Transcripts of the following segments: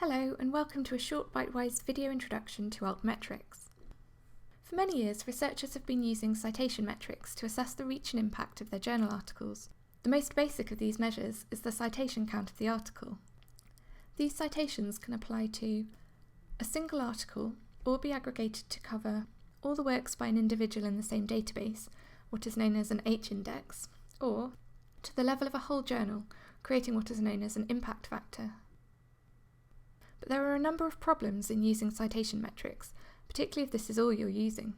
Hello and welcome to a short BiteWISe video introduction to Altmetrics. For many years, researchers have been using citation metrics to assess the reach and impact of their journal articles. The most basic of these measures is the citation count of the article. These citations can apply to a single article or be aggregated to cover all the works by an individual in the same database, what is known as an H-index, or to the level of a whole journal, creating what is known as an impact factor. But there are a number of problems in using citation metrics, particularly if this is all you're using.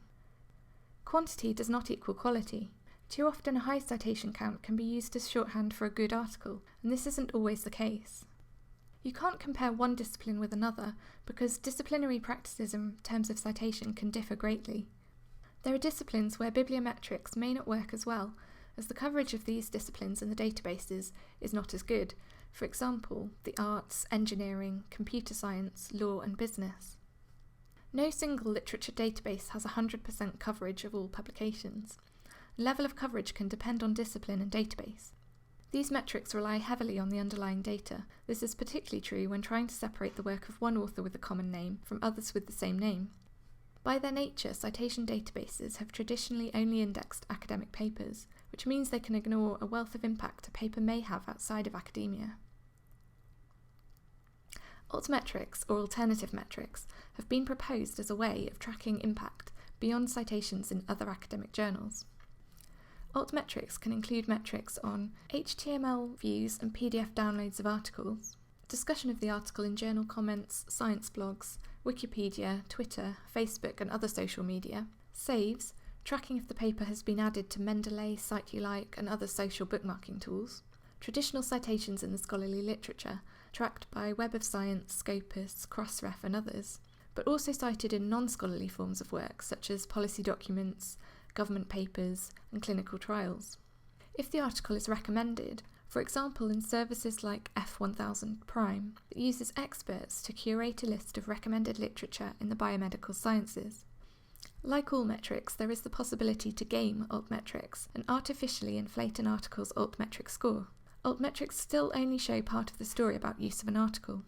Quantity does not equal quality. Too often a high citation count can be used as shorthand for a good article, and this isn't always the case. You can't compare one discipline with another because disciplinary practices in terms of citation can differ greatly. There are disciplines where bibliometrics may not work as well, as the coverage of these disciplines in the databases is not as good. For example, the arts, engineering, computer science, law and business. No single literature database has 100% coverage of all publications. The level of coverage can depend on discipline and database. These metrics rely heavily on the underlying data. This is particularly true when trying to separate the work of one author with a common name from others with the same name. By their nature, citation databases have traditionally only indexed academic papers, which means they can ignore a wealth of impact a paper may have outside of academia. Altmetrics, or alternative metrics, have been proposed as a way of tracking impact beyond citations in other academic journals. Altmetrics can include metrics on HTML views and PDF downloads of articles, discussion of the article in journal comments, science blogs, Wikipedia, Twitter, Facebook and other social media, saves, tracking if the paper has been added to Mendeley, CiteYouLike and other social bookmarking tools, traditional citations in the scholarly literature, tracked by Web of Science, Scopus, Crossref and others, but also cited in non-scholarly forms of work such as policy documents, government papers and clinical trials. If the article is recommended, for example in services like F1000 Prime, that uses experts to curate a list of recommended literature in the biomedical sciences. Like all metrics, there is the possibility to game Altmetrics and artificially inflate an article's Altmetric score. Altmetrics still only show part of the story about use of an article.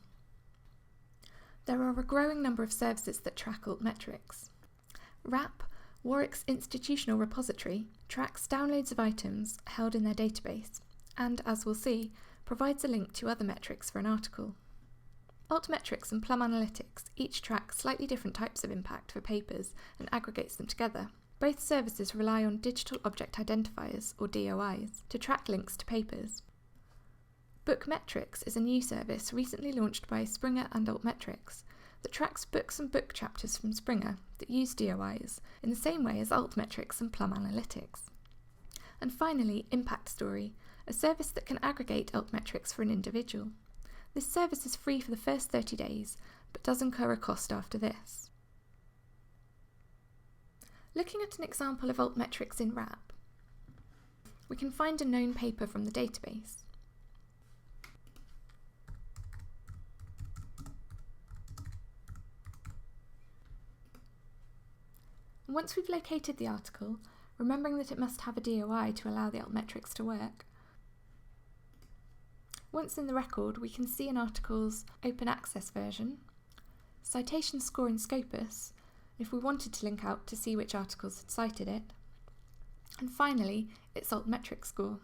There are a growing number of services that track Altmetrics. WRAP, Warwick's institutional repository, tracks downloads of items held in their database, and, as we'll see, provides a link to other metrics for an article. Altmetrics and Plum Analytics each track slightly different types of impact for papers and aggregates them together. Both services rely on Digital Object Identifiers, or DOIs, to track links to papers. Bookmetrix is a new service recently launched by Springer and Altmetrics that tracks books and book chapters from Springer that use DOIs in the same way as Altmetrics and Plum Analytics. And finally, Impactstory, a service that can aggregate Altmetrics for an individual. This service is free for the first 30 days, but does incur a cost after this. Looking at an example of Altmetrics in WRAP, we can find a known paper from the database. Once we've located the article, remembering that it must have a DOI to allow the Altmetrics to work, once in the record we can see an article's open access version, citation score in Scopus, if we wanted to link out to see which articles had cited it, and finally its Altmetric score.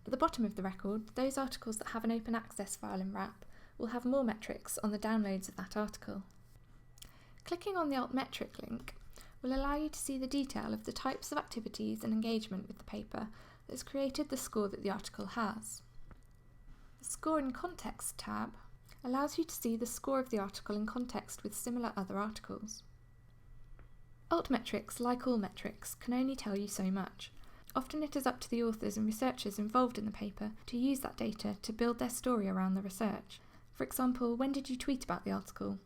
At the bottom of the record, those articles that have an open access file in WRAP will have more metrics on the downloads of that article. Clicking on the Altmetric link will allow you to see the detail of the types of activities and engagement with the paper that has created the score that the article has. The Score in Context tab allows you to see the score of the article in context with similar other articles. Altmetrics, like all metrics, can only tell you so much. Often it is up to the authors and researchers involved in the paper to use that data to build their story around the research. For example, when did you tweet about the article?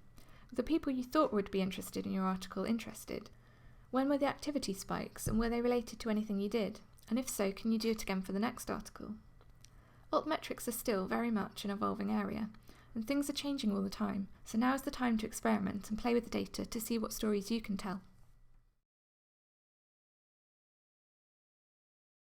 Were the people you thought would be interested in your article interested? When were the activity spikes and were they related to anything you did? And if so, can you do it again for the next article? Altmetrics are still very much an evolving area, and things are changing all the time, so now is the time to experiment and play with the data to see what stories you can tell.